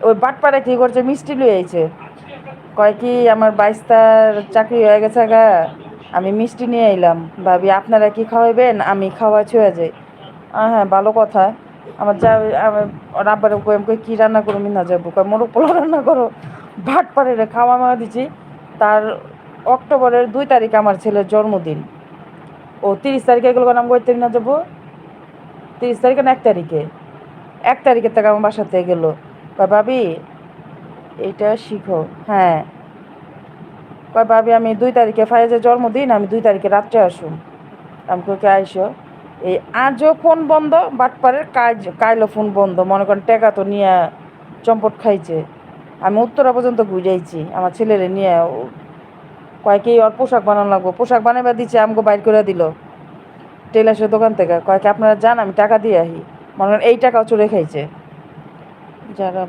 ওই বাটপাড়া কি করছে, মিষ্টি লুই আইছে। কয় কি আমার বাইস্তার চাকরি হয়ে গেছে গা, আমি মিষ্টি নিয়ে এলাম, ভাবি আপনারা কি খাওয়াইবেন, আমি খাওয়া ছুঁয়ে যাই। হ্যাঁ ভালো কথা। আমার যা আমার রাব্বার কই কি রান্না করো, মিনা যাবো কয় মোরগ পোলাও রান্না করো। ভাত পারে রে খাওয়া মাওয়া দিচ্ছি। তার অক্টোবরের 2 তারিখ আমার ছেলের জন্মদিন। ও 30 তারিখে গেল, নাম করতে না যাবো 30 তারিখে না 1 তারিখে, 1 তারিখের থেকে আমার বাসা থেকে গেলো। কয় ভাবি এইটা শিখো। হ্যাঁ, কয় ভাবি আমি 2 তারিখে ফাইজের জন্মদিন, আমি 2 তারিখে রাত্রে আসুন। আমি কই আইসো। এই আজও ফোন বন্ধ, বাটপাড়ের কাইলো ফোন বন্ধ, মনে করেন টেকা তো নিয়ে চম্পট খাইছে। আমি উত্তরা পর্যন্ত ঘুরাইছি আমার ছেলেরে নিয়ে। কয় কি ওর পোশাক বানানো লাগবো, পোশাক বানাইবা দিচ্ছে, আমাকে বাইর করে দিল টেলার্সের দোকান থেকে। কয় কি আপনারা যান, আমি টাকা দিয়ে আহি। মনে করেন এই টাকাও চুরে খাইছে যারা।